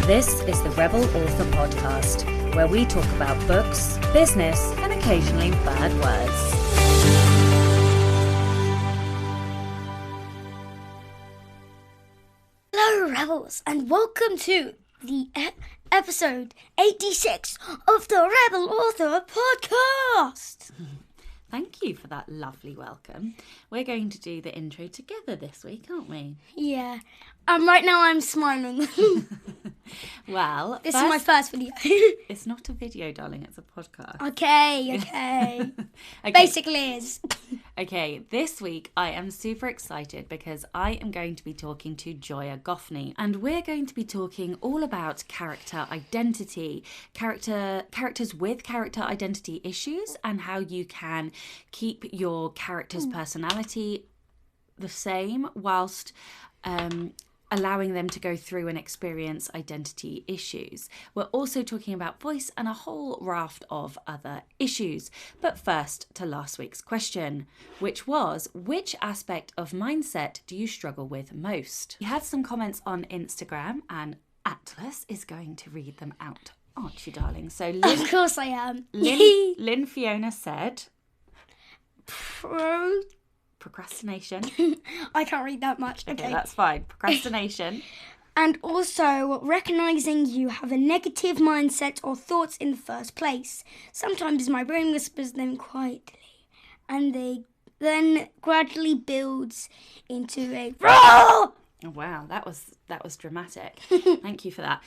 This is the Rebel Author Podcast, where we talk about books, business, and occasionally bad words. Hello, Rebels, and welcome to the episode 86 of the Rebel Author Podcast. Thank you for that lovely welcome. We're going to do the intro together this week, aren't we? Yeah. Right now I'm smiling. Well, this is my first video. It's not a video, darling. It's a podcast. Okay. Okay. Basically is. Okay, this week I am super excited because I am going to be talking to Joya Goffney, and we're going to be talking all about character identity, characters with character identity issues, and how you can keep your character's personality the same whilst allowing them to go through and experience identity issues. We're also talking about voice and a whole raft of other issues. But first, to last week's question, which was, which aspect of mindset do you struggle with most? We had some comments on Instagram, and Atlas is going to read them out, aren't you, darling? So Lynn, Of course I am. Lynn Fiona said, procrastination. I can't read that much. Okay, that's fine. Procrastination. And also, recognising you have a negative mindset or thoughts in the first place. Sometimes my brain whispers them quietly, and they then gradually builds into a roar. Oh, wow, that was dramatic. Thank you for that.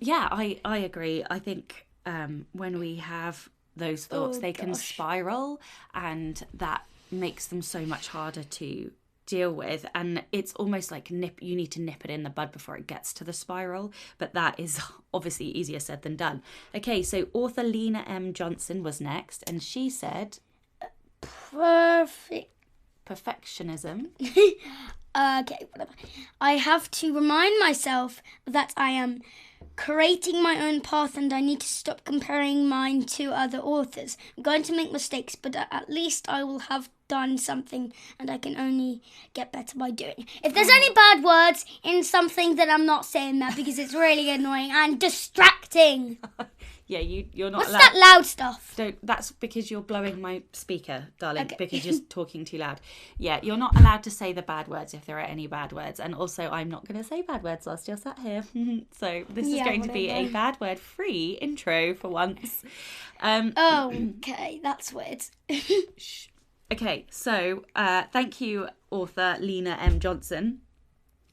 Yeah, I agree. I think when we have those thoughts, they can spiral, and that makes them so much harder to deal with, and it's almost like you need to nip it in the bud before it gets to the spiral, but that is obviously easier said than done. Okay, so author Lena M. Johnson was next, and she said perfectionism. Okay, whatever. I have to remind myself that I am creating my own path and I need to stop comparing mine to other authors. I'm going to make mistakes, but at least I will have done something and I can only get better by doing it. If there's any bad words in something, then I'm not saying that because it's really annoying and distracting. Yeah, you're not What's allowed. that loud stuff? That's because you're blowing my speaker, darling, Okay. because you're talking too loud. Yeah, you're not allowed to say the bad words if there are any bad words. And also, I'm not going to say bad words whilst you're sat here. So this is going to be a bad word-free intro for once. Okay, that's weird. Okay, so thank you, author Lena M. Johnson.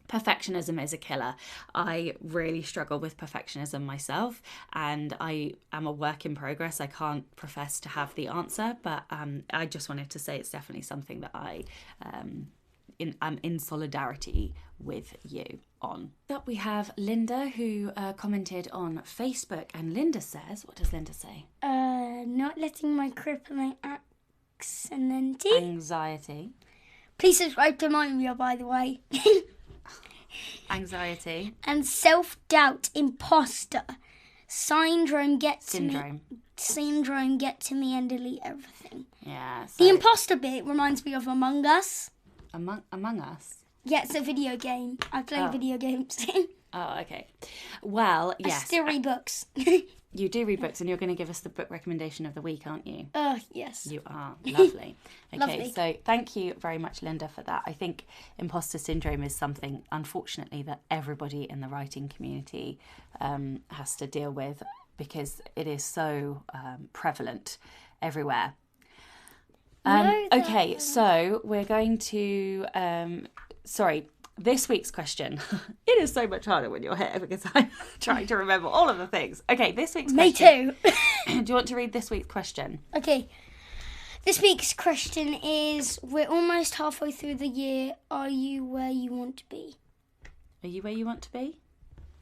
Perfectionism is a killer. I really struggle with perfectionism myself, and I am a work in progress. I can't profess to have the answer, but I just wanted to say it's definitely something that I'm in solidarity with you on. But we have Linda, who commented on Facebook, and Linda says, what does Linda say? Not letting my crippling Anxiety. Please subscribe to my video, by the way. Anxiety. And self-doubt, imposter, syndrome get to me and delete everything. Yeah. So the imposter bit reminds me of Among Us. Among Us? Yeah, it's a video game. I play video games. Oh, okay. Well, yes. I still read books. You do read books, and you're going to give us the book recommendation of the week, aren't you? Yes. You are. Lovely. Okay, Lovely. So thank you very much, Linda, for that. I think imposter syndrome is something, unfortunately, that everybody in the writing community has to deal with because it is so prevalent everywhere. Okay, so we're going to... this week's question. It is so much harder when you're here because I'm trying to remember all of the things. Okay, this week's question. Me too. Do you want to read this week's question? Okay. This week's question is, we're almost halfway through the year. Are you where you want to be? Are you where you want to be?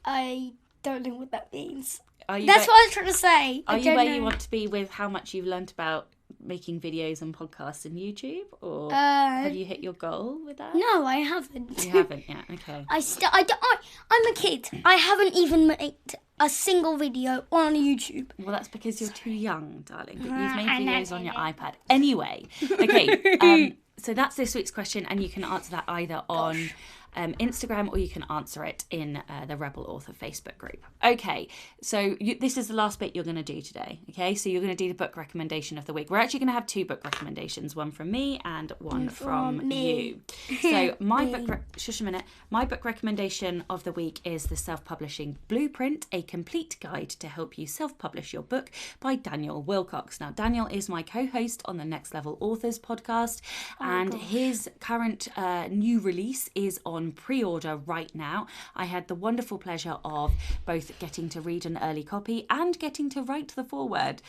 I don't know what that means. That's what I was trying to say. Are you where you want to be with how much you've learnt about making videos and podcasts and YouTube, or have you hit your goal with that? No, I haven't. You haven't yet. Okay. I'm a kid. I haven't even made a single video on YouTube. Well, that's because you're too young, darling. But you've made videos on your iPad anyway. Okay. So that's this week's question, and you can answer that either on Instagram, or you can answer it in the Rebel Author Facebook group. Okay, so this is the last bit you're going to do today. Okay, so you're going to do the book recommendation of the week. We're actually going to have 2 book recommendations, one from me and one from you. So my book recommendation of the week is The Self-Publishing Blueprint, a complete guide to help you self-publish your book by Daniel Willcocks. Now, Daniel is my co-host on the Next Level Authors podcast, and his current new release is on pre-order right now. I had the wonderful pleasure of both getting to read an early copy and getting to write the foreword,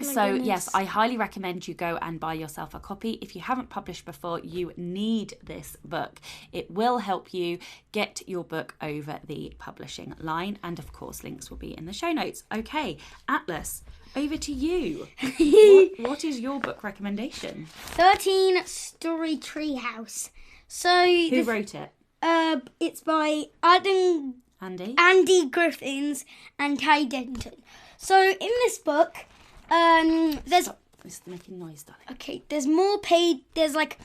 yes, I highly recommend you go and buy yourself a copy. If you haven't published before, you need this book. It will help you get your book over the publishing line. And of course, links will be in the show notes. Okay, Atlas, over to you. What is your book recommendation? 13 Storey Treehouse. So who wrote it? It's by Andy Griffiths and Ty Denton. So in this book, there's... Stop. It's making noise, darling. Okay, there's more page... There's like...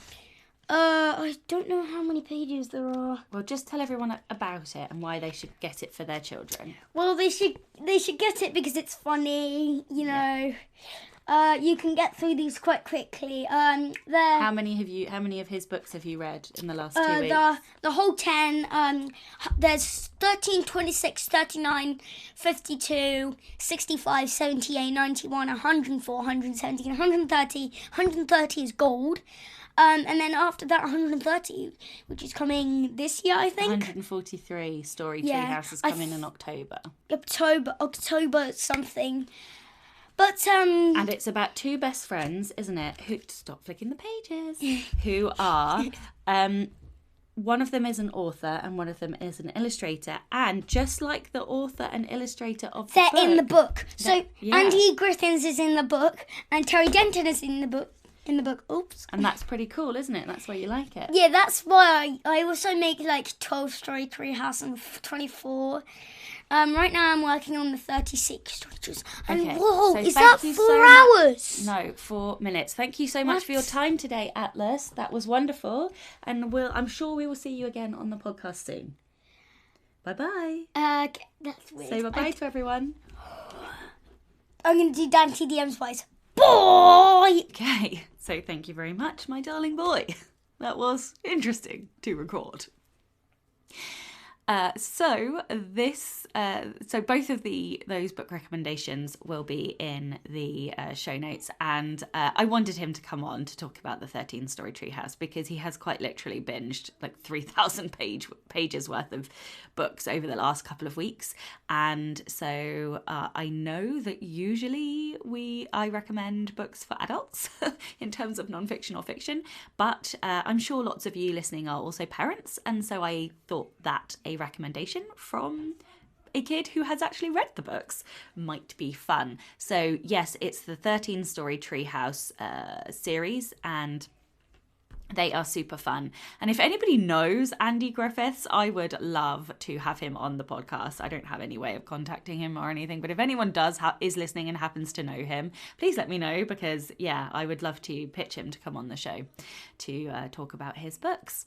I don't know how many pages there are. Well, just tell everyone about it and why they should get it for their children. Well, they should get it because it's funny, you know. You can get through these quite quickly. How many of his books have you read in the last 2 weeks? The whole 10. There's 13, 26, 39, 52, 65, 78, 91, 104, 117, 130. 130 is gold. And then after that, 130, which is coming this year, I think. 143 Storey Treehouse is coming in October. October something. But and it's about 2 best friends, isn't it? Who stop flicking the pages? Who are one of them is an author and one of them is an illustrator, and just like the author and illustrator of the book, they're in the book. So Andy Griffiths is in the book, and Terry Denton is in the book. Oops. And that's pretty cool, isn't it? That's why you like it. Yeah, that's why I also make like 12 Storey Treehouse and 24. Right now I'm working on the 36 stories. And okay. Whoa, so is that 4 hours? No, 4 minutes. Thank you so much for your time today, Atlas. That was wonderful. And I'm sure we will see you again on the podcast soon. Bye-bye. Okay, that's weird. Say bye-bye to everyone. I'm going to do Dante DMs twice. Boy! Okay, so thank you very much, my darling boy. That was interesting to record. So both of those book recommendations will be in the show notes, and I wanted him to come on to talk about the 13 Storey Treehouse because he has quite literally binged like 3,000 pages worth of books over the last couple of weeks, and so I know that usually I recommend books for adults in terms of non-fiction or fiction, but I'm sure lots of you listening are also parents, and so I thought that a recommendation from a kid who has actually read the books might be fun. So yes, it's the 13 Storey Treehouse series, and they are super fun. And if anybody knows Andy Griffiths, I would love to have him on the podcast. I don't have any way of contacting him or anything, but if anyone is listening and happens to know him, please let me know, because yeah, I would love to pitch him to come on the show to talk about his books.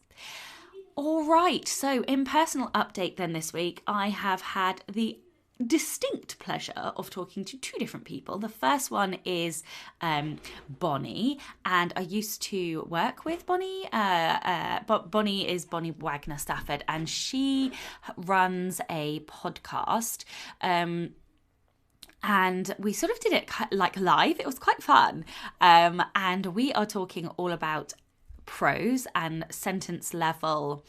All right, so in personal update then this week, I have had the distinct pleasure of talking to 2 different people. The first one is Boni, and I used to work with Boni. But Boni is Boni Wagner Stafford, and she runs a podcast. And we sort of did it like live. It was quite fun. And we are talking all about prose and sentence level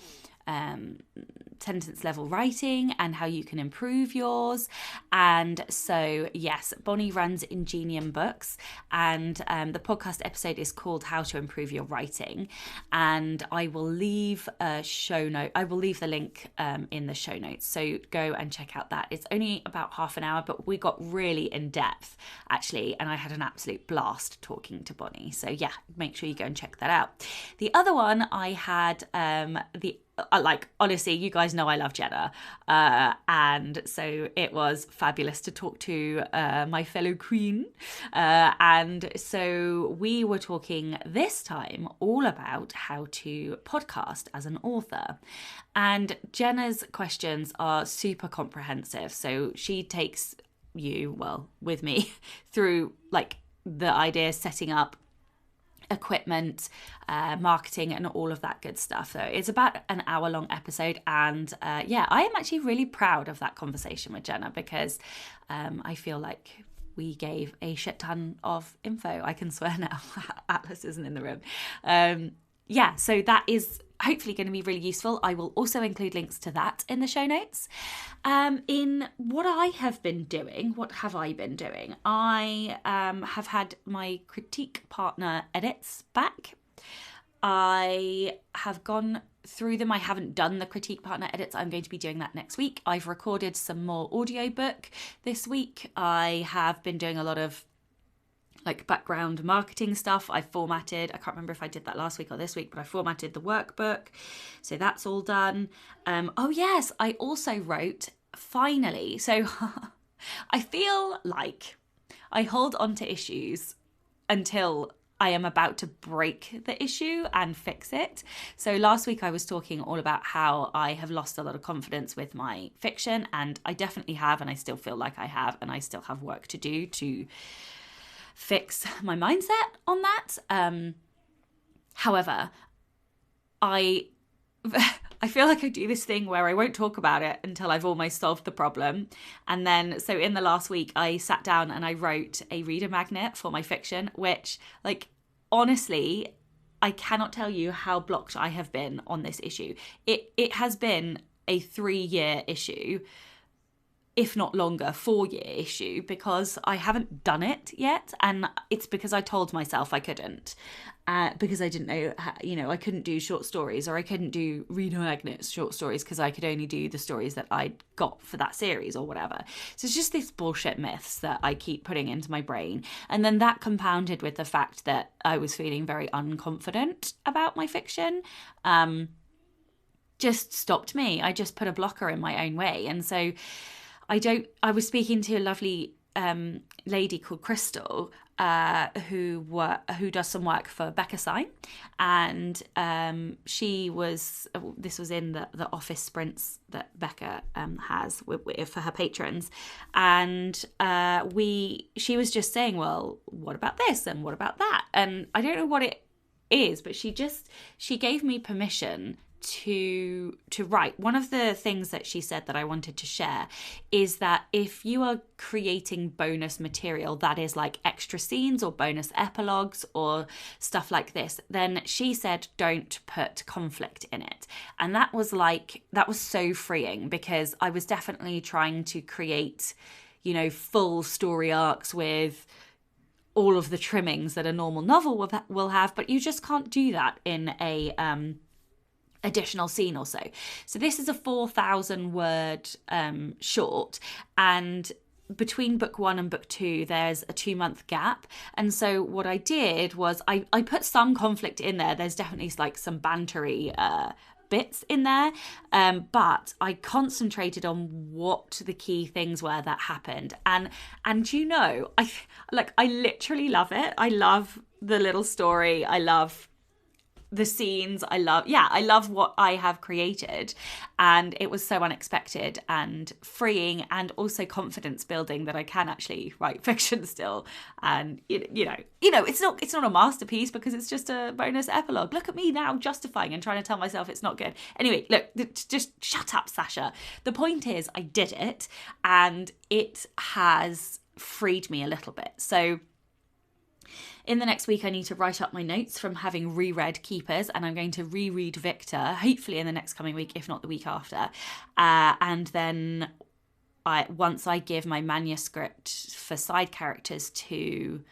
writing and how you can improve yours. And so yes, Boni runs Ingenium Books, and the podcast episode is called How to Improve Your Writing, and I will leave the link in the show notes, so go and check out that. It's only about half an hour, but we got really in depth actually, and I had an absolute blast talking to Boni. So yeah, make sure you go and check that out. The other one, I had the like, honestly, you guys know I love Jenna. And so it was fabulous to talk to my fellow queen. And so we were talking this time all about how to podcast as an author. And Jenna's questions are super comprehensive. So she takes you, well, with me, through like the idea, setting up equipment, marketing, and all of that good stuff. So it's about an hour-long episode, and yeah, I am actually really proud of that conversation with Jenna, because I feel like we gave a shit ton of info. I can swear now. Atlas isn't in the room. Yeah, so that is hopefully going to be really useful. I will also include links to that in the show notes. In what I have been doing, what have I been doing? I have had my critique partner edits back. I have gone through them. I haven't done the critique partner edits. I'm going to be doing that next week. I've recorded some more audiobook this week. I have been doing a lot of like background marketing stuff. I formatted, I can't remember if I did that last week or this week, but I formatted the workbook. So that's all done. Oh yes, I also wrote, finally. So I feel like I hold on to issues until I am about to break the issue and fix it. So last week I was talking all about how I have lost a lot of confidence with my fiction, and I definitely have, and I still feel like I have, and I still have work to do to fix my mindset on that. However, I feel like I do this thing where I won't talk about it until I've almost solved the problem. And then, so in the last week, I sat down and I wrote a reader magnet for my fiction, which, like, honestly, I cannot tell you how blocked I have been on this issue. It has been a 3-year issue, if not longer, 4-year issue, because I haven't done it yet. And it's because I told myself I couldn't, because I didn't know, I couldn't do short stories, or I couldn't do reader magnets short stories because I could only do the stories that I'd got for that series or whatever. So it's just these bullshit myths that I keep putting into my brain. And then that compounded with the fact that I was feeling very unconfident about my fiction, just stopped me. I just put a blocker in my own way. And so I was speaking to a lovely lady called Crystal, who does some work for Becca Sign, and this was in the office sprints that Becca has for her patrons, and she was just saying, well, what about this and what about that? And I don't know what it is, but she gave me permission to write. One of the things that she said that I wanted to share is that if you are creating bonus material that is like extra scenes or bonus epilogues or stuff like this, then she said don't put conflict in it. And that was so freeing, because I was definitely trying to create, full story arcs with all of the trimmings that a normal novel will have, but you just can't do that in a additional scene or so. So this is a 4,000 word short, and between book 1 and book 2 there's a 2-month gap. And so what I did was I put some conflict in there. There's definitely like some bantery bits in there, but I concentrated on what the key things were that happened, and I literally love it. I love the little story, I love the scenes, I love what I have created, and it was so unexpected and freeing, and also confidence building that I can actually write fiction still. And it's not a masterpiece because it's just a bonus epilogue. Look at me now justifying and trying to tell myself it's not good. Anyway, look, just shut up, Sasha. The point is, I did it, and it has freed me a little bit. So in the next week, I need to write up my notes from having reread Keepers, and I'm going to reread Victor, hopefully in the next coming week, if not the week after. And then once I give my manuscript for side characters to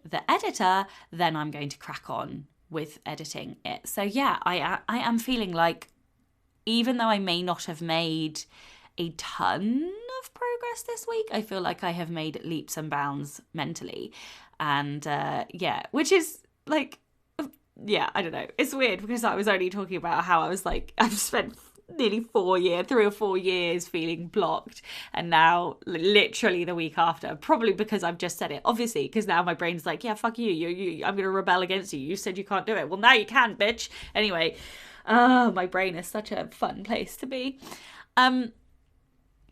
the editor, then I'm going to crack on with editing it. So yeah, I am feeling like, even though I may not have made a ton of progress this week, I feel like I have made leaps and bounds mentally. And which is like yeah, I don't know. It's weird because I was only talking about how I was like, I've spent nearly 3 or 4 years feeling blocked, and now literally the week after, probably because I've just said it, obviously, because now my brain's like, yeah, fuck you, I'm gonna rebel against you said you can't do it. Well, now you can, bitch. Anyway, my brain is such a fun place to be.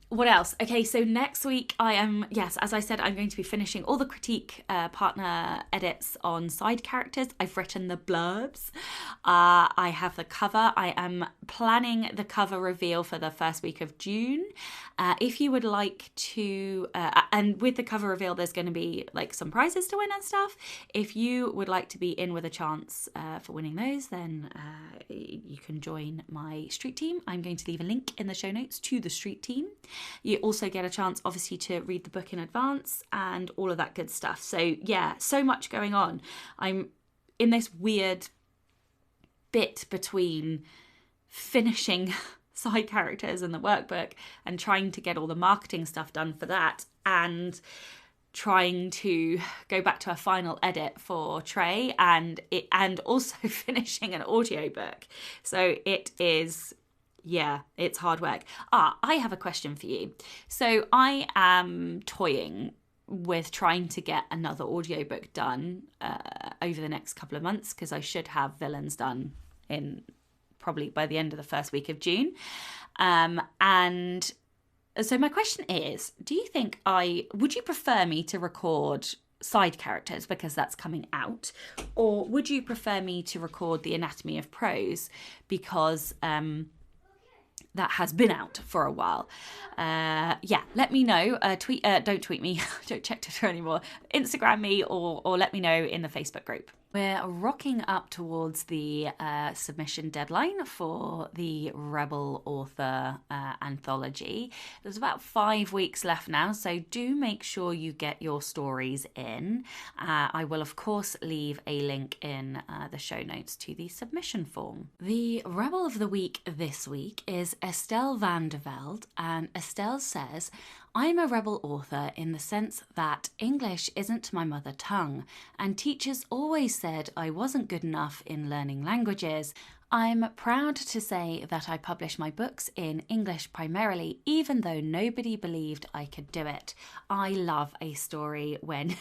What else? Okay, so next week I am, yes, as I said, I'm going to be finishing all the critique partner edits on side characters. I've written the blurbs. I have the cover. I am planning the cover reveal for the first week of June. If you would like to, and with the cover reveal, there's going to be like some prizes to win and stuff. If you would like to be in with a chance for winning those, then you can join my street team. I'm going to leave a link in the show notes to the street team. You also get a chance, obviously, to read the book in advance and all of that good stuff. So, yeah, so much going on. I'm in this weird bit between finishing side characters and the workbook and trying to get all the marketing stuff done for that, and trying to go back to a final edit for Trey and also finishing an audiobook. So it is... yeah, it's hard work. I have a question for you. So I am toying with trying to get another audiobook done over the next couple of months, because I should have Villains done in probably by the end of the first week of June. And so my question is, do you think would you prefer me to record side characters because that's coming out, or would you prefer me to record the Anatomy of Prose because that has been out for a while? Yeah, let me know. Don't tweet me. Don't check Twitter anymore. Instagram me or let me know in the Facebook group. We're rocking up towards the submission deadline for the Rebel Author Anthology. There's about 5 weeks left now, so do make sure you get your stories in. I will, of course, leave a link in the show notes to the submission form. The Rebel of the Week this week is Estelle van der Velde, and Estelle says, I'm a rebel author in the sense that English isn't my mother tongue, and teachers always said I wasn't good enough in learning languages. I'm proud to say that I publish my books in English primarily, even though nobody believed I could do it. I love a story when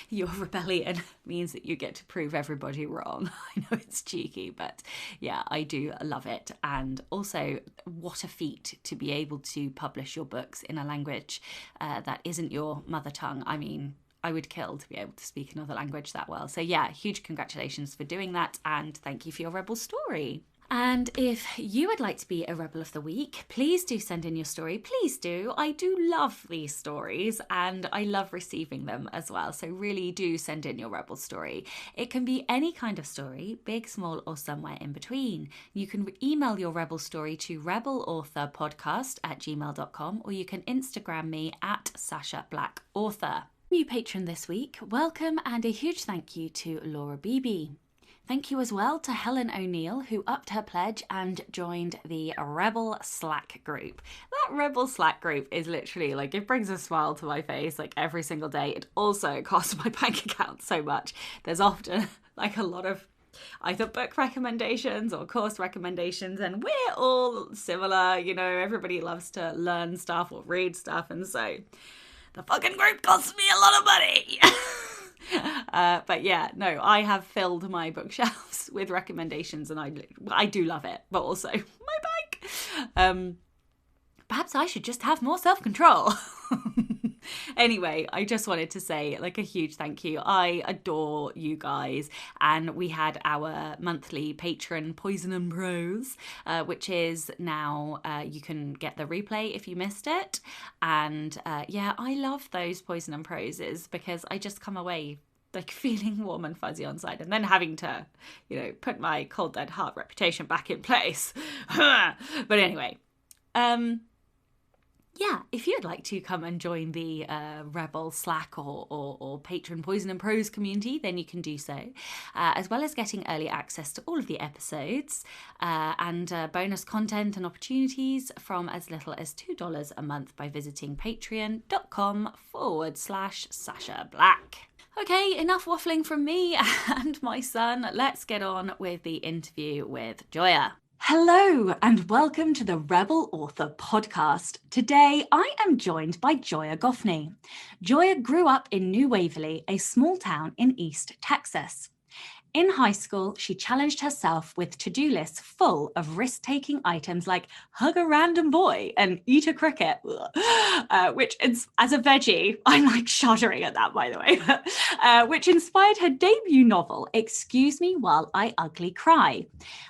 your rebellion means that you get to prove everybody wrong. I know it's cheeky, but yeah, I do love it. And also, what a feat to be able to publish your books in a language that isn't your mother tongue. I mean, I would kill to be able to speak another language that well. So yeah, huge congratulations for doing that, and thank you for your rebel story. And if you would like to be a Rebel of the Week, please do send in your story. Please do. I do love these stories and I love receiving them as well. So really do send in your Rebel story. It can be any kind of story, big, small, or somewhere in between. You can email your Rebel story to rebelauthorpodcast@gmail.com, or you can Instagram me at Sasha Black Author. New patron this week, welcome, and a huge thank you to Laura Beebe. Thank you as well to Helen O'Neill, who upped her pledge and joined the Rebel Slack group. That Rebel Slack group is literally like, it brings a smile to my face like every single day. It also costs my bank account so much. There's often like a lot of either book recommendations or course recommendations, and we're all similar, you know, everybody loves to learn stuff or read stuff, and so the fucking group costs me a lot of money. But yeah, no, I have filled my bookshelves with recommendations, and I do love it, but also my bank. Perhaps I should just have more self-control. Anyway, I just wanted to say like a huge thank you. I adore you guys, and we had our monthly patron Poison and Prose, which is now you can get the replay if you missed it, and yeah, I love those Poison and Proses because I just come away like feeling warm and fuzzy on side, and then having to, you know, put my cold dead heart reputation back in place. But anyway, yeah, if you'd like to come and join the Rebel Slack or Patron Poison and Prose community, then you can do so, as well as getting early access to all of the episodes and bonus content and opportunities from as little as $2 a month by visiting patreon.com/Sasha Black. Okay, enough waffling from me and my son. Let's get on with the interview with Joya. Hello and welcome to the Rebel Author Podcast. Today I am joined by Joya Goffney. Joya grew up in New Waverly, a small town in East Texas. In high school, she challenged herself with to-do lists full of risk-taking items like hug a random boy and eat a cricket, which is, as a veggie, I'm like shuddering at that, by the way, which inspired her debut novel, Excuse Me While I Ugly Cry.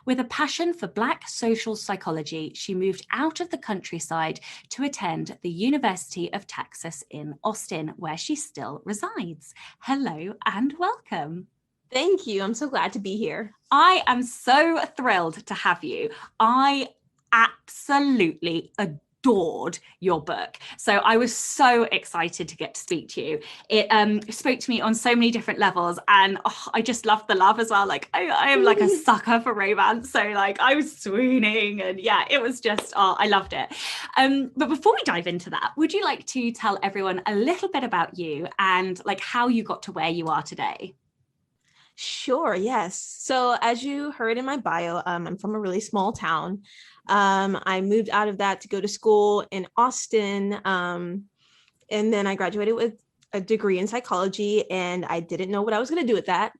With a passion for Black social psychology, she moved out of the countryside to attend the University of Texas in Austin, where she still resides. Hello and welcome. Thank you. I'm so glad to be here. I am so thrilled to have you. I absolutely adored your book. So I was so excited to get to speak to you. It spoke to me on so many different levels, and I just loved the love as well. Like I am like a sucker for romance. So like I was swooning, and yeah, it was just, I loved it. But before we dive into that, would you like to tell everyone a little bit about you and like how you got to where you are today? Sure, yes. So as you heard in my bio, I'm from a really small town. I moved out of that to go to school in Austin. And then I graduated with a degree in psychology, and I didn't know what I was going to do with that.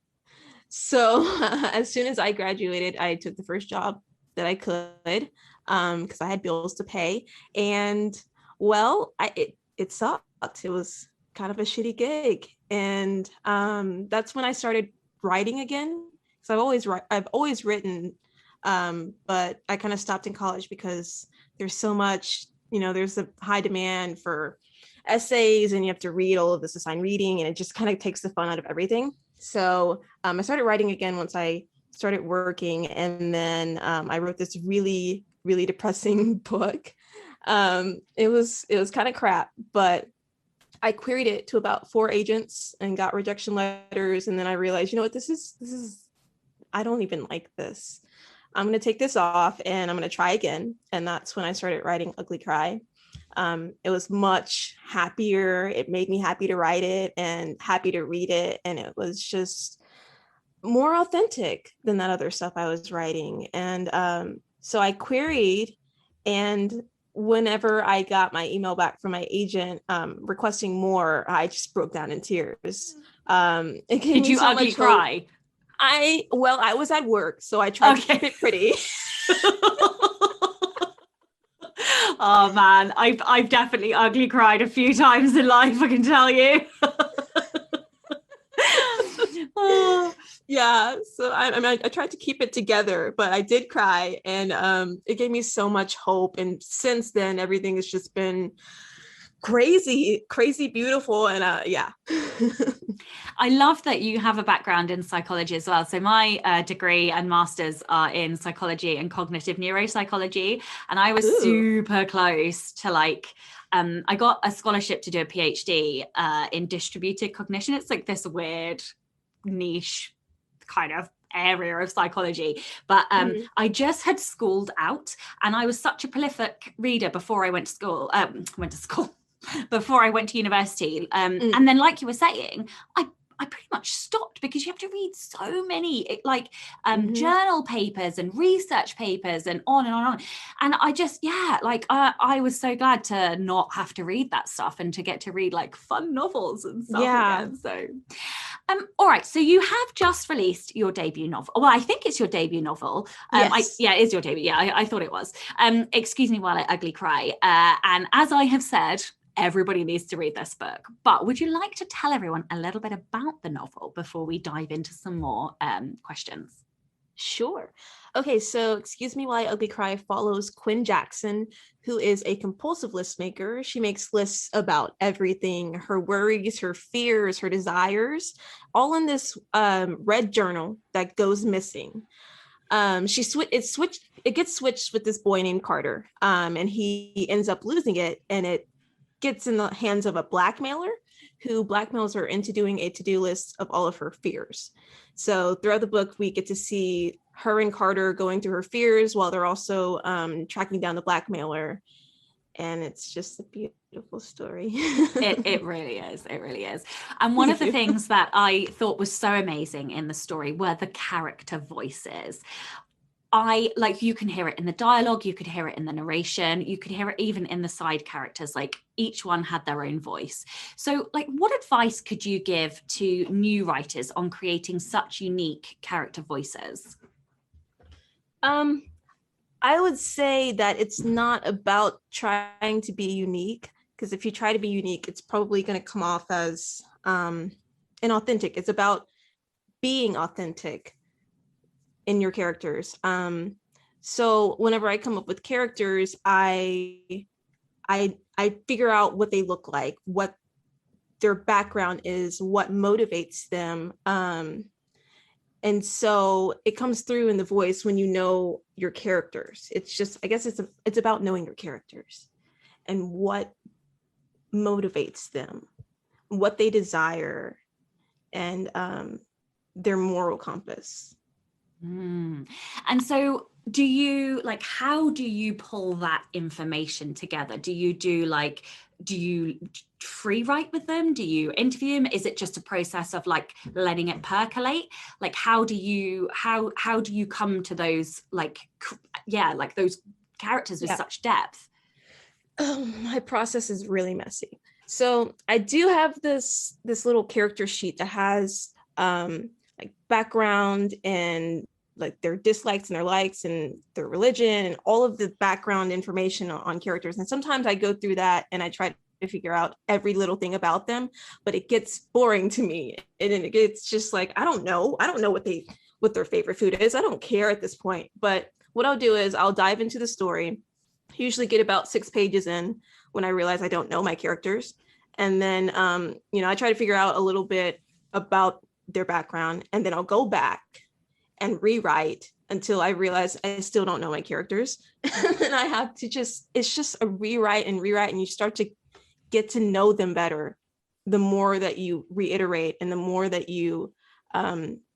So as soon as I graduated, I took the first job that I could because I had bills to pay. And well, it sucked. It was kind of a shitty gig. And that's when I started writing again, because I've always written, but I kind of stopped in college because there's so much, there's a high demand for essays, and you have to read all of this assigned reading, and it just kind of takes the fun out of everything. So I started writing again once I started working, and then I wrote this really, really depressing book. It was kind of crap, but I queried it to about 4 agents and got rejection letters. And then I realized, this is, I don't even like this. I'm going to take this off and I'm going to try again. And that's when I started writing Ugly Cry. It was much happier. It made me happy to write it and happy to read it. And it was just more authentic than that other stuff I was writing. And so I queried, and whenever I got my email back from my agent requesting more, I just broke down in tears. Did you ugly cry? I was at work, so I tried to keep it pretty. Oh man, I've definitely ugly cried a few times in life, I can tell you. Yeah, so I tried to keep it together, but I did cry, and it gave me so much hope. And since then, everything has just been crazy beautiful, and yeah. I love that you have a background in psychology as well. So my degree and master's are in psychology and cognitive neuropsychology, and I was super close to I got a scholarship to do a PhD in distributed cognition. It's like this weird niche kind of area of psychology, but I just had schooled out, and I was such a prolific reader before I went to school, before I went to university, and then like you were saying, I pretty much stopped because you have to read so many journal papers and research papers and on and on and on. And I just, I was so glad to not have to read that stuff and to get to read like fun novels and stuff again. So, all right. So you have just released your debut novel. Well, I think it's your debut novel. Yes. It is your debut. Yeah, I thought it was. Excuse Me While I Ugly Cry. And as I have said, everybody needs to read this book. But would you like to tell everyone a little bit about the novel before we dive into some more questions? Sure. Okay, so Excuse Me While I Ugly Cry follows Quinn Jackson, who is a compulsive list maker. She makes lists about everything, her worries, her fears, her desires, all in this red journal that goes missing. It gets switched with this boy named Carter, and he ends up losing it, and it gets in the hands of a blackmailer who blackmails her into doing a to-do list of all of her fears. So throughout the book, we get to see her and Carter going through her fears while they're also tracking down the blackmailer. and it's just a beautiful story. It really is. It really is. And one of the Thank you. things that I thought was so amazing in the story were the character voices. You can hear it in the dialogue, you could hear it in the narration, you could hear it even in the side characters, like each one had their own voice. So like, what advice could you give to new writers on creating such unique character voices? I would say that it's not about trying to be unique, because if you try to be unique, it's probably going to come off as inauthentic. It's about being authentic in your characters. So whenever I come up with characters, I figure out what they look like, what their background is, what motivates them. And so it comes through in the voice when you know your characters. It's just, I guess it's about knowing your characters and what motivates them, what they desire, and their moral compass. And so how do you pull that information together? Do you free write with them? Do you interview them? Is it just a process of like letting it percolate? Like, how do you come to those those characters with such depth? Oh, my process is really messy. So I do have this little character sheet that has like background and like their dislikes and their likes and their religion and all of the background information on characters. And sometimes I go through that and I try to figure out every little thing about them, but it gets boring to me. And it's just like, I don't know what their favorite food is. I don't care at this point. But what I'll do is I'll dive into the story, usually get about 6 pages in when I realize I don't know my characters. And then, I try to figure out a little bit about their background, and then I'll go back and rewrite until I realize I still don't know my characters. And I have to it's just a rewrite, and you start to get to know them better the more that you reiterate and the more that you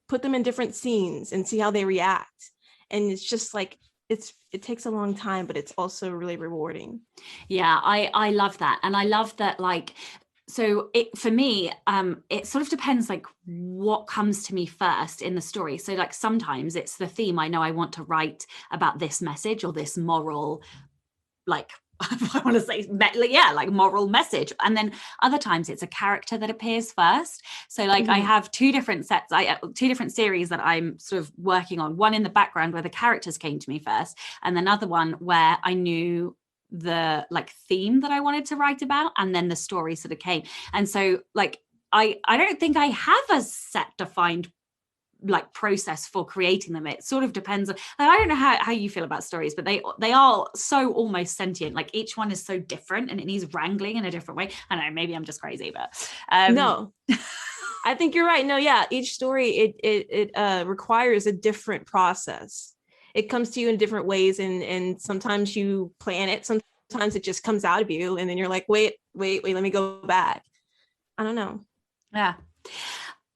put them in different scenes and see how they react. And it's just like, it takes a long time, but it's also really rewarding. Yeah, I love that. And I love that, like, so for me, it sort of depends like what comes to me first in the story. So like sometimes it's the theme. I know I want to write about this message or this moral, like, I want to say, like moral message. And then other times it's a character that appears first. So like I have two different series that I'm sort of working on. One in the background where the characters came to me first, and another one where I knew the like theme that I wanted to write about, and then the story sort of came. And so like I don't think I have a set defined like process for creating them. It sort of depends on, I don't know how you feel about stories, but they are so almost sentient. Like each one is so different and it needs wrangling in a different way. I know, maybe I'm just crazy, but no. I think you're right. No, yeah, each story it requires a different process. It comes to you in different ways, and sometimes you plan it, sometimes it just comes out of you, and then you're like, wait, let me go back. I don't know. Yeah.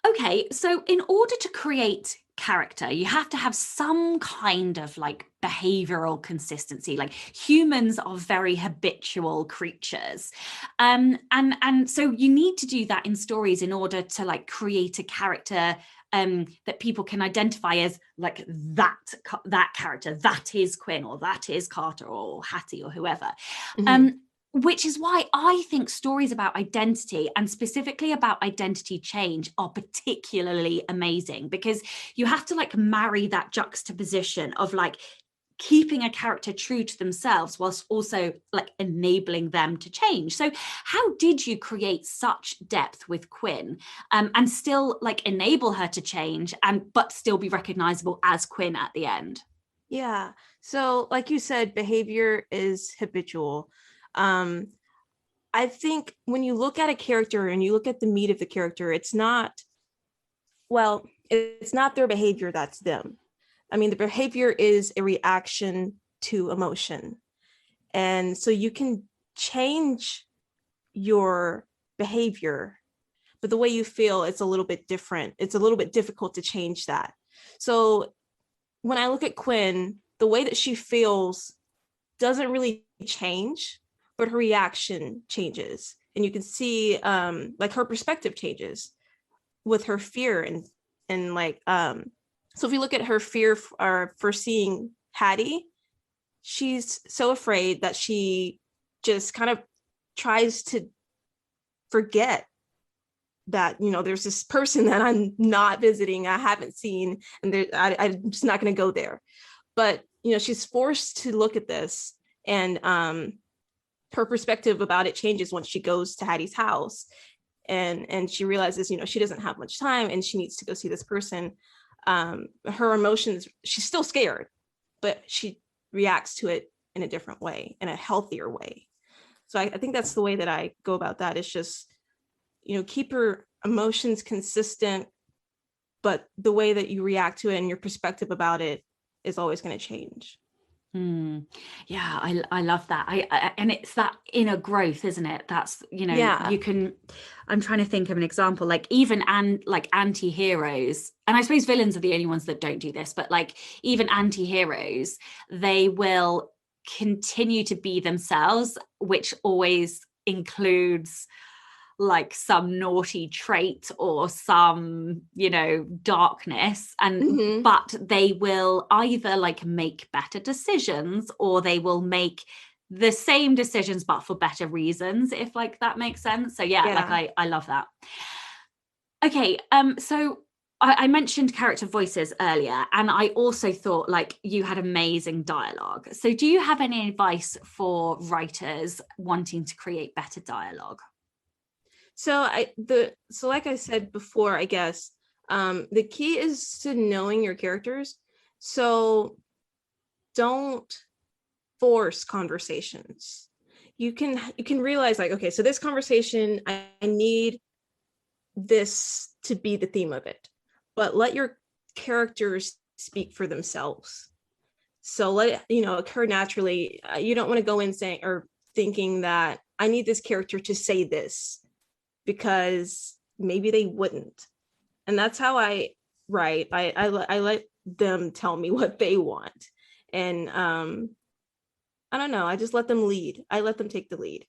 Okay, so in order to create character, you have to have some kind of like behavioral consistency. Like humans are very habitual creatures, and so you need to do that in stories in order to like create a character that people can identify as like that character, that is Quinn, or that is Carter, or Hattie, or whoever. Which is why I think stories about identity, and specifically about identity change, are particularly amazing, because you have to like marry that juxtaposition of like keeping a character true to themselves whilst also like enabling them to change. So how did you create such depth with Quinn, and still like enable her to change but still be recognizable as Quinn at the end? Yeah. So like you said, behavior is habitual. I think when you look at a character and you look at the meat of the character, it's not their behavior that's them. I mean, the behavior is a reaction to emotion. And so you can change your behavior, but the way you feel, it's a little bit different. It's a little bit difficult to change that. So when I look at Quinn, the way that she feels doesn't really change, but her reaction changes. And you can see like her perspective changes with her fear and like so if you look at her fear for seeing Hattie, she's so afraid that she just kind of tries to forget that, you know, there's this person that I'm not visiting, I haven't seen, and I'm just not going to go there. But, you know, she's forced to look at this, and her perspective about it changes once she goes to Hattie's house, and she realizes, you know, she doesn't have much time and she needs to go see this person. Her emotions, she's still scared, but she reacts to it in a different way, in a healthier way. So I think that's the way that I go about that. It's just, you know, keep your emotions consistent, but the way that you react to it and your perspective about it is always going to change. Yeah, I love that. I and it's that inner growth, isn't it? That's, you know, yeah. You can, I'm trying to think of an example, like even like anti-heroes, and I suppose villains are the only ones that don't do this, but like even anti-heroes, they will continue to be themselves, which always includes like some naughty trait or some, you know, darkness, and but they will either like make better decisions, or they will make the same decisions but for better reasons, if like that makes sense. So yeah. Like I love that. Okay, so I mentioned character voices earlier, and I also thought like you had amazing dialogue. So do you have any advice for writers wanting to create better dialogue? So like I said before, I guess the key is to knowing your characters. So don't force conversations. You can realize like, okay, so this conversation, I need this to be the theme of it, but let your characters speak for themselves. So let it, you know, occur naturally. You don't want to go in saying or thinking that I need this character to say this, because maybe they wouldn't. And that's how I write. I let them tell me what they want. And I don't know, I just let them lead. I let them take the lead.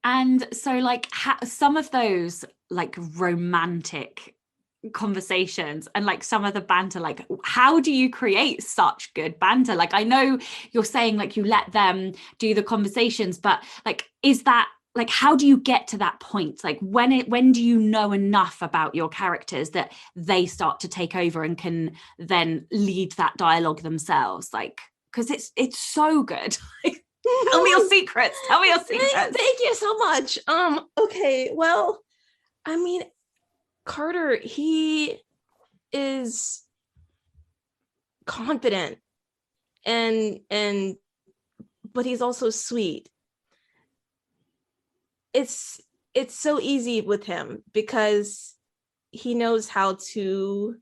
And so like some of those like romantic conversations and like some of the banter, like how do you create such good banter? Like I know you're saying like you let them do the conversations, but like is that like, how do you get to that point? Like when do you know enough about your characters that they start to take over and can then lead that dialogue themselves? Like, because it's so good. Tell me your secrets. Thank you so much. Okay, well, I mean, Carter, he is confident and but he's also sweet. It's so easy with him because he knows how to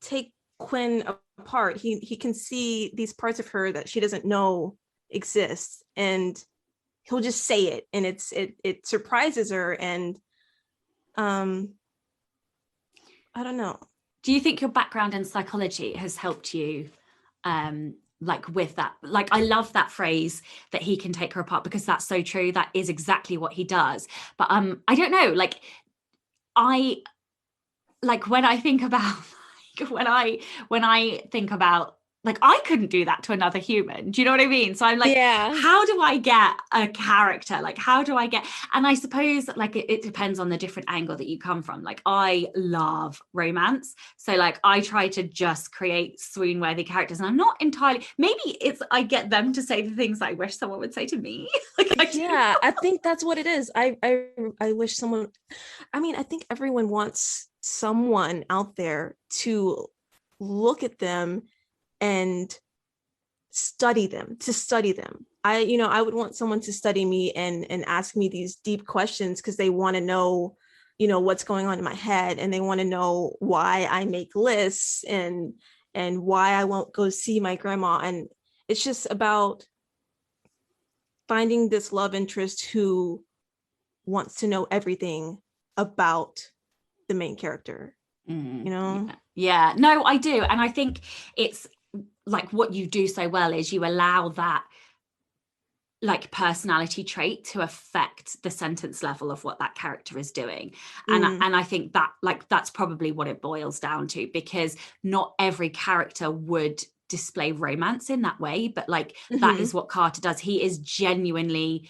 take Quinn apart. He can see these parts of her that she doesn't know exist, and he'll just say it, and it surprises her. And I don't know. Do you think your background in psychology has helped you like with that? Like I love that phrase that he can take her apart, because that's so true. That is exactly what he does. But I don't know, like when I think about when I think about like I couldn't do that to another human. Do you know what I mean? So I'm like, how do I get a character? Like, how do I get? And I suppose like it depends on the different angle that you come from. Like I love romance. So like I try to just create swoon-worthy characters. And I'm not entirely, maybe it's I get them to say the things I wish someone would say to me. I think that's what it is. I wish someone, I mean, I think everyone wants someone out there to look at them and study them. I would want someone to study me and ask me these deep questions, because they want to know, what's going on in my head, and they want to know why I make lists and why I won't go see my grandma. And it's just about finding this love interest who wants to know everything about the main character. Yeah, no, I do. And I think it's like what you do so well is you allow that like personality trait to affect the sentence level of what that character is doing. And I think that like that's probably what it boils down to, because not every character would display romance in that way, but like that is what Carter does. He is genuinely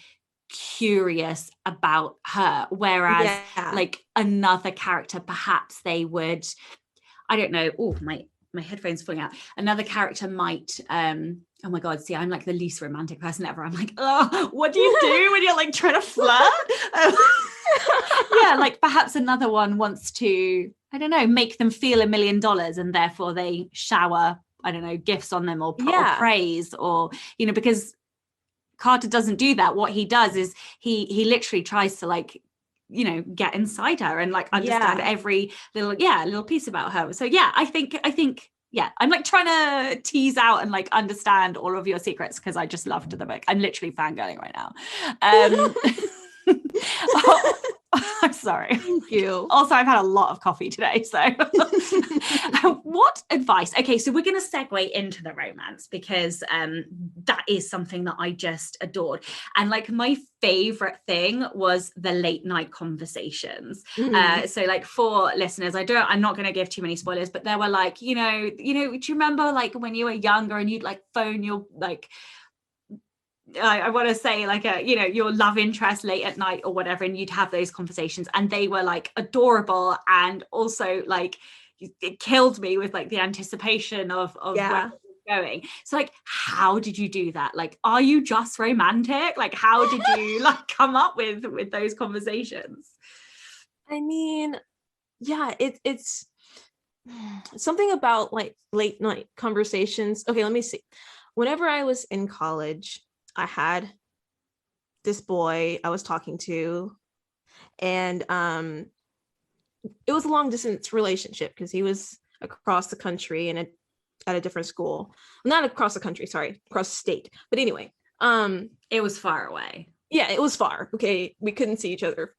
curious about her, whereas like another character, perhaps they would, I don't know, oh my headphones falling out, another character might oh my god, see, I'm like the least romantic person ever. I'm like, oh, what do you do when you're like trying to flirt? Yeah, like perhaps another one wants to, I don't know, make them feel $1 million, and therefore they shower, I don't know, gifts on them or praise, or, you know, because Carter doesn't do that. What he does is he literally tries to like, you know, get inside her and like understand every little piece about her. So yeah, I think yeah, I'm like trying to tease out and like understand all of your secrets, because I just loved the book. I'm literally fangirling right now. I'm sorry. Thank you. Also, I've had a lot of coffee today. So what advice? Okay, so we're going to segue into the romance, because that is something that I just adored. And like my favorite thing was the late night conversations. So like for listeners, I'm not going to give too many spoilers, but there were like, you know, do you remember like when you were younger and you'd like phone your like, I want to say like a, you know, your love interest late at night or whatever, and you'd have those conversations, and they were like adorable, and also like it killed me with like the anticipation of where it was going. So like, how did you do that? Like, are you just romantic? Like, how did you like come up with those conversations? I mean, yeah, it's something about like late night conversations. Okay, let me see. Whenever I was in college, I had this boy I was talking to, and it was a long distance relationship because he was across the country and at a different school. Not across the country, sorry, across the state. But anyway, it was far away. Yeah, it was far. Okay, we couldn't see each other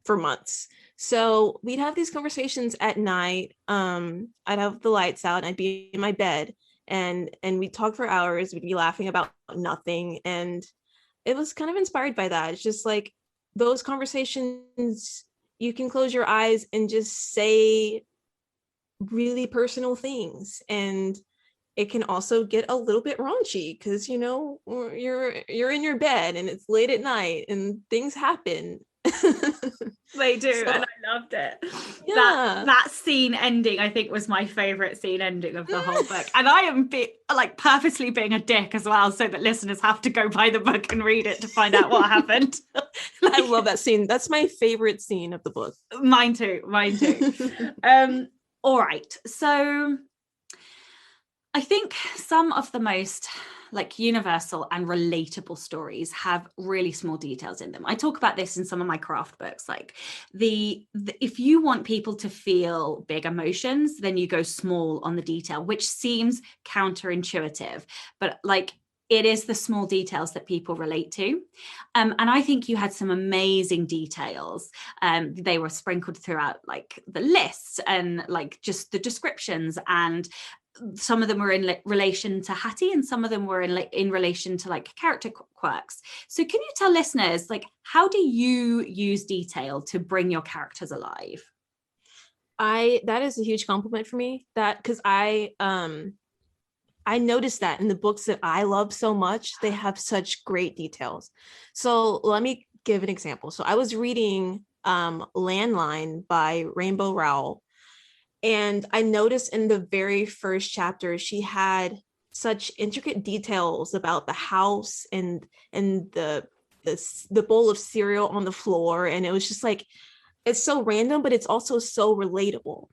for months. So we'd have these conversations at night. I'd have the lights out and I'd be in my bed, and we'd talk for hours. We'd be laughing about nothing, and it was kind of inspired by that. It's just like those conversations, you can close your eyes and just say really personal things, and it can also get a little bit raunchy because, you know, you're in your bed and it's late at night and things happen. They do, so, and I loved it. Yeah. That scene ending, I think, was my favorite scene ending of the whole book. And I am purposely being a dick as well, so that listeners have to go buy the book and read it to find out what happened. I love that scene. That's my favorite scene of the book. Mine too. All right. So I think some of the most like universal and relatable stories have really small details in them. I talk about this in some of my craft books. Like if you want people to feel big emotions, then you go small on the detail, which seems counterintuitive, but like it is the small details that people relate to. And I think you had some amazing details. They were sprinkled throughout like the lists and like just the descriptions, and some of them were in relation to Hattie and some of them were in relation to like character quirks. So can you tell listeners, like, how do you use detail to bring your characters alive? That is a huge compliment for me, that because I noticed that in the books that I love so much, they have such great details. So let me give an example. So I was reading Landline by Rainbow Rowell, and I noticed in the very first chapter, she had such intricate details about the house and the bowl of cereal on the floor. And it was just like, it's so random, but it's also so relatable.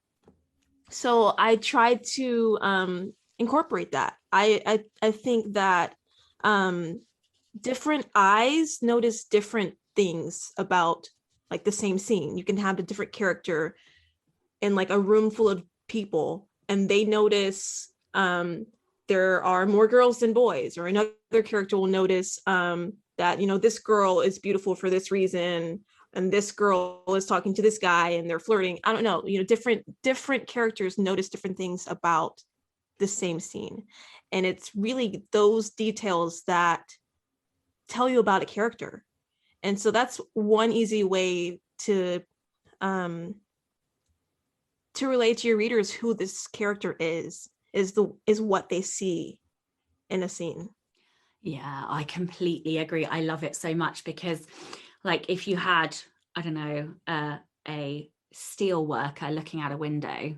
So I tried to incorporate that. I think that different eyes notice different things about like the same scene. You can have a different character in like a room full of people, and they notice there are more girls than boys, or another character will notice that, you know, this girl is beautiful for this reason, and this girl is talking to this guy and they're flirting. I don't know, you know, different characters notice different things about the same scene. And it's really those details that tell you about a character. And so that's one easy way to relate to your readers who this character is what they see in a scene. Yeah, I completely agree. I love it so much because, like, if you had, I don't know, a steel worker looking out a window,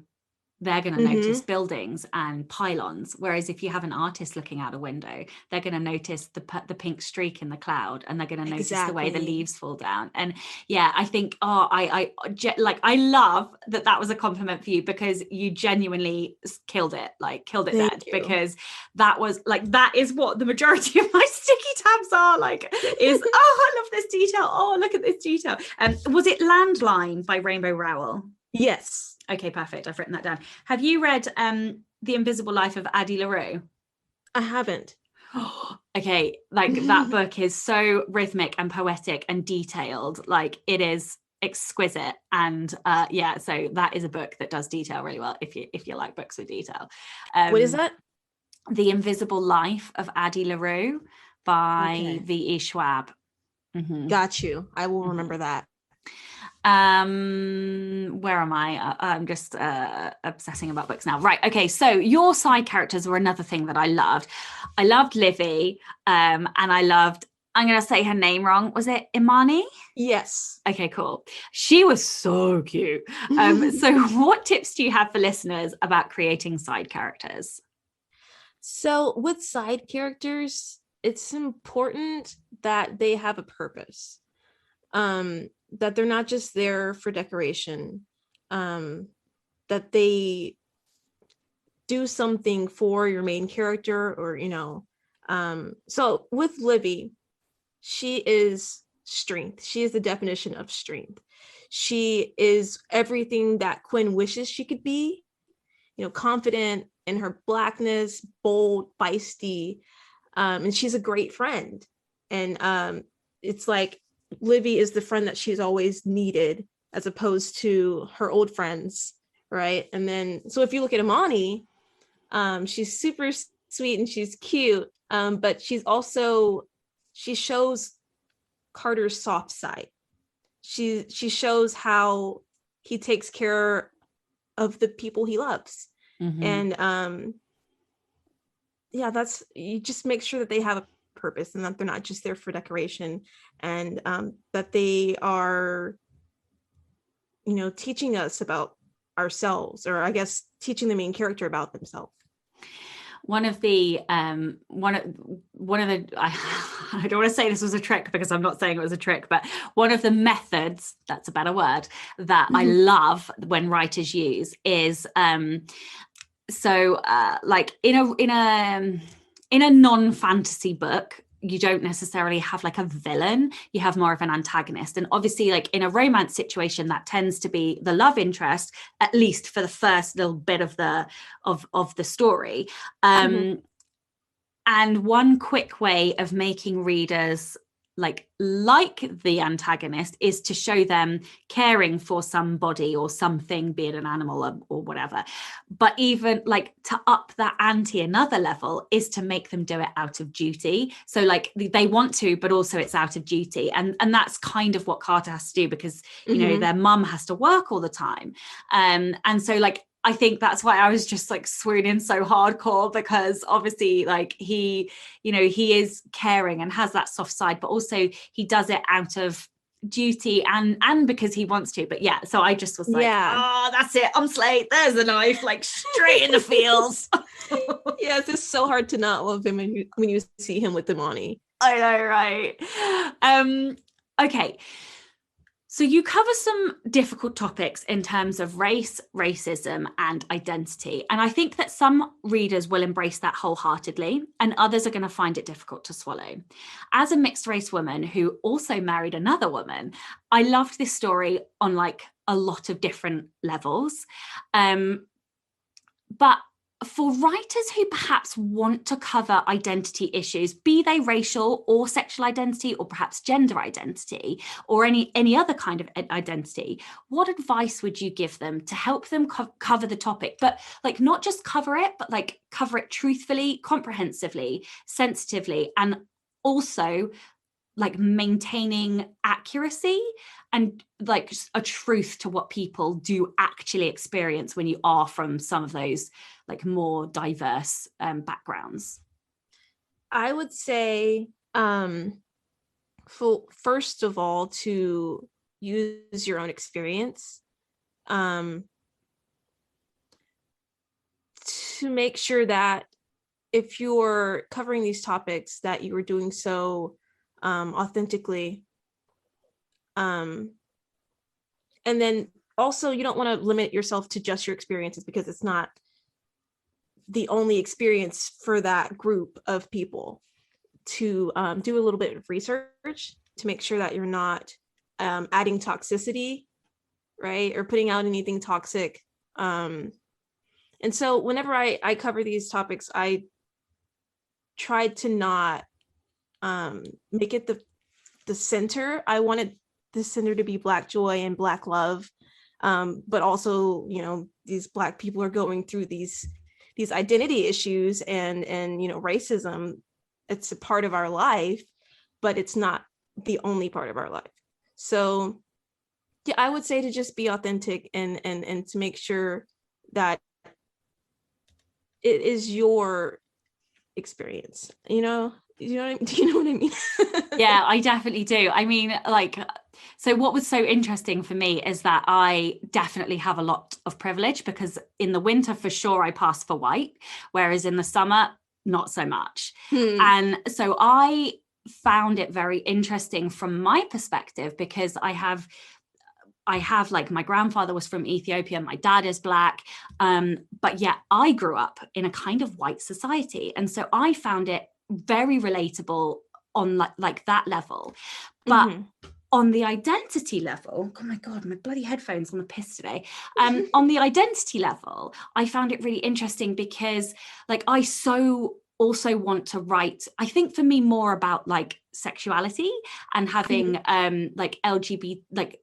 they're going to notice buildings and pylons. Whereas if you have an artist looking out a window, they're going to notice the pink streak in the cloud, and they're going to notice the way the leaves fall down. And yeah, I think, I love that was a compliment for you, because you genuinely killed it dead. Because that was like, that is what the majority of my sticky tabs are like, is, I love this detail. Oh, look at this detail. Was it Landline by Rainbow Rowell? Yes. Okay, perfect. I've written that down. Have you read The Invisible Life of Addie LaRue? I haven't. Okay, like that book is so rhythmic and poetic and detailed. Like, it is exquisite. And so that is a book that does detail really well if you like books with detail. What is that? The Invisible Life of Addie LaRue by V.E. Schwab. Got you. I will remember that. Where am I? I'm just obsessing about books now. Right. Okay. So your side characters were another thing that I loved. I loved Livy, and I loved, I'm going to say her name wrong. Was it Imani? Yes. Okay, cool. She was so cute. So what tips do you have for listeners about creating side characters? So with side characters, it's important that they have a purpose. That they're not just there for decoration, that they do something for your main character, or, so with Livy, she is strength. She is the definition of strength. She is everything that Quinn wishes she could be, confident in her Blackness, bold, feisty, and she's a great friend. And it's like, Livy is the friend that she's always needed, as opposed to her old friends, right? And then, so if you look at Imani, she's super sweet and she's cute, but she shows Carter's soft side. She shows how he takes care of the people he loves. And that's, you just make sure that they have a purpose and that they're not just there for decoration, and that they are teaching us about ourselves, or I guess teaching the main character about themselves. One of the I don't want to say this was a trick, because I'm not saying it was a trick, but one of the methods, that's a better word, that I love when writers use is like in a non-fantasy book, you don't necessarily have like a villain, you have more of an antagonist. And obviously, like in a romance situation, that tends to be the love interest, at least for the first little bit of the story. And one quick way of making readers like the antagonist is to show them caring for somebody or something, be it an animal or whatever. But even like to up that ante another level is to make them do it out of duty. So like they want to, but also it's out of duty. And that's kind of what Carter has to do, because, their mum has to work all the time. And so like, I think that's why I was just like swooning so hardcore, because obviously like he is caring and has that soft side, but also he does it out of duty and because he wants to. But yeah, so I just was like, oh, that's it, I'm slayed, there's the knife, like straight in the feels. Yeah, it's just so hard to not love him when you see him with Imani. I know, right? Okay. So you cover some difficult topics in terms of race, racism, and identity. And I think that some readers will embrace that wholeheartedly, and others are going to find it difficult to swallow. As a mixed race woman who also married another woman, I loved this story on like a lot of different levels. But for writers who perhaps want to cover identity issues, be they racial or sexual identity, or perhaps gender identity, or any other kind of identity, what advice would you give them to help them cover the topic, but like not just cover it, but like cover it truthfully, comprehensively, sensitively, and also like maintaining accuracy and like a truth to what people do actually experience when you are from some of those like more diverse backgrounds? I would say, first of all, to use your own experience, to make sure that if you're covering these topics, that you are doing so authentically. And then also, you don't want to limit yourself to just your experiences, because it's not the only experience for that group of people. To do a little bit of research to make sure that you're not adding toxicity, right, or putting out anything toxic. And so whenever I cover these topics, I try to not make it the center. I wanted the center to be Black joy and Black love, but also, you know, these Black people are going through these identity issues and you know, racism. It's a part of our life, but it's not the only part of our life. So yeah, I would say to just be authentic and to make sure that it is your experience, you know. Do you know what I mean? Yeah, I definitely do. I mean, like, so what was so interesting for me is that I definitely have a lot of privilege, because in the winter, for sure, I pass for white, whereas in the summer, not so much. And so I found it very interesting from my perspective, because I have like, my grandfather was from Ethiopia, my dad is Black, but yet I grew up in a kind of white society. And so I found it very relatable on like that level. But on the identity level, oh my God, my bloody headphones on the piss today. On the identity level, I found it really interesting, because like I so also want to write, I think for me, more about like sexuality and having like LGBT, like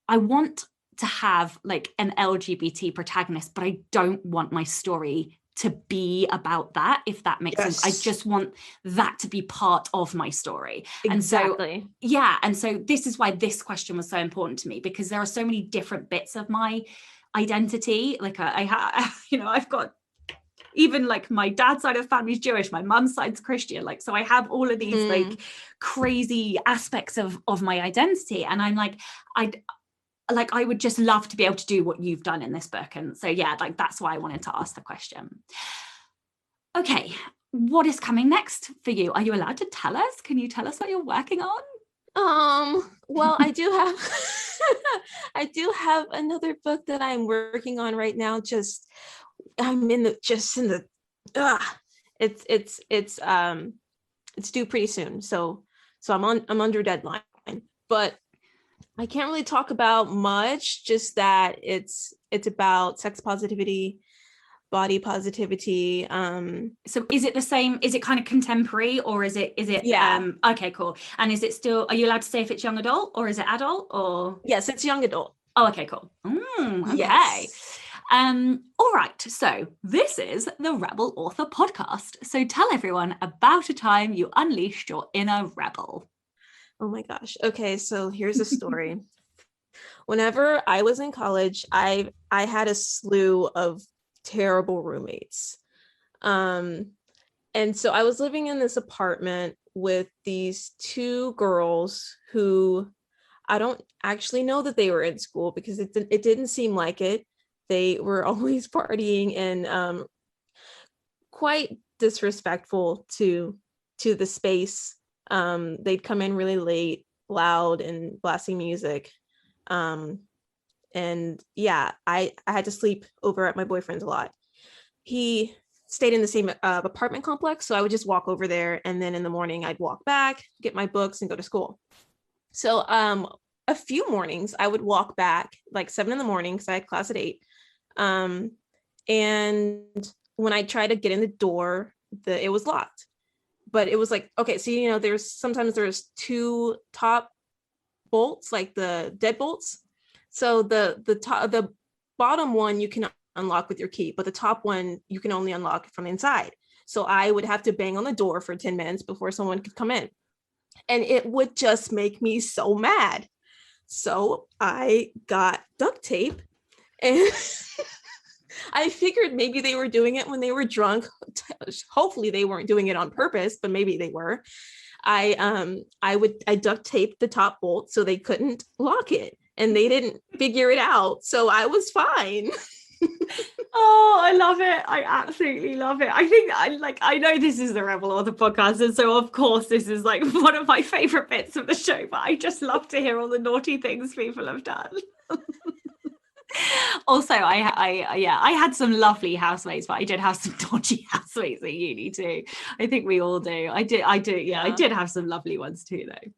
I want to have like an LGBT protagonist, but I don't want my story to be about that, if that makes sense. I just want that to be part of my story. Exactly. And so, yeah. And so this is why this question was so important to me, because there are so many different bits of my identity. Like I've got, even like my dad's side of the family is Jewish, my mum's side's Christian. Like, so I have all of these like crazy aspects of my identity. And I'm like, I would just love to be able to do what you've done in this book. And so, yeah, like that's why I wanted to ask the question. Okay, what is coming next for you? Are you allowed to tell us? Can you tell us what you're working on? Well, I do have another book that I'm working on right now. It's due pretty soon. So I'm under deadline, but I can't really talk about much, just that it's about sex positivity, body positivity. So is it the same? Is it kind of contemporary, or is it? Yeah. Okay, cool. And is it still? Are you allowed to say if it's young adult or is it adult? Or yes, it's young adult. Oh, okay, cool. Okay. Yes. All right. So this is the Rebel Author Podcast. So tell everyone about a time you unleashed your inner rebel. Oh my gosh. Okay, so here's a story. Whenever I was in college, I had a slew of terrible roommates. And so I was living in this apartment with these two girls who I don't actually know that they were in school, because it didn't seem like it. They were always partying and quite disrespectful to the space. They'd come in really late, loud, and blasting music. And yeah, I had to sleep over at my boyfriend's a lot. He stayed in the same apartment complex, so I would just walk over there, and then in the morning I'd walk back, get my books, and go to school. So a few mornings I would walk back like 7 a.m, because I had class at 8. And when I tried to get in the door, it was locked. But it was like, okay, so there's two top bolts, like the deadbolts. So the bottom one you can unlock with your key, but the top one you can only unlock from inside. So I would have to bang on the door for 10 minutes before someone could come in. And it would just make me so mad. So I got duct tape, and I figured maybe they were doing it when they were drunk. Hopefully they weren't doing it on purpose, but maybe they were. I duct taped the top bolt so they couldn't lock it, and they didn't figure it out. So I was fine. Oh, I love it. I absolutely love it. I think I know this is the Rebel Author podcast, and so of course this is like one of my favorite bits of the show, but I just love to hear all the naughty things people have done. Also, I had some lovely housemates, but I did have some dodgy housemates at uni too. I think we all do. I did have some lovely ones too though.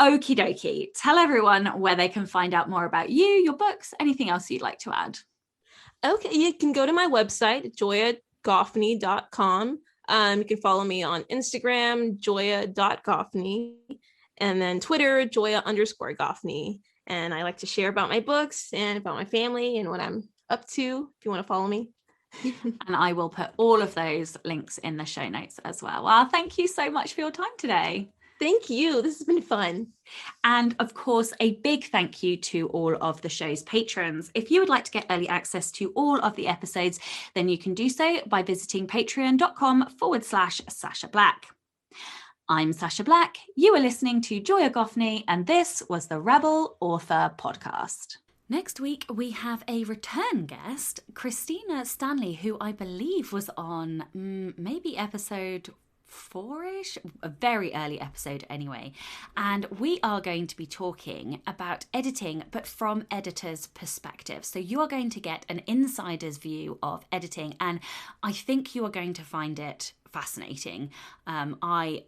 Okie dokie. Tell everyone where they can find out more about you, your books, anything else you'd like to add. Okay, you can go to my website, joyagoffney.com. You can follow me on Instagram, joya.goffney, and then Twitter, joya_Goffney. And I like to share about my books and about my family and what I'm up to, if you want to follow me. And I will put all of those links in the show notes as well. Well, thank you so much for your time today. Thank you. This has been fun. And of course, a big thank you to all of the show's patrons. If you would like to get early access to all of the episodes, then you can do so by visiting patreon.com/Sasha Black. I'm Sasha Black. You are listening to Joya Goffney, and this was the Rebel Author Podcast. Next week, we have a return guest, Christina Stanley, who I believe was on maybe episode 4-ish, a very early episode anyway. And we are going to be talking about editing, but from editor's perspective. So you are going to get an insider's view of editing, and I think you are going to find it fascinating. I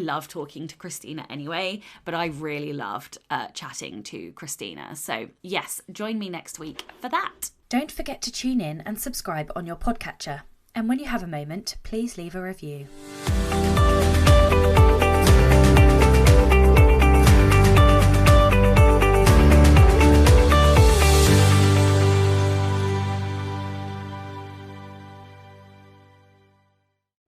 love talking to Christina anyway, but I really loved chatting to Christina. So yes, join me next week for that. Don't forget to tune in and subscribe on your podcatcher. And when you have a moment, please leave a review.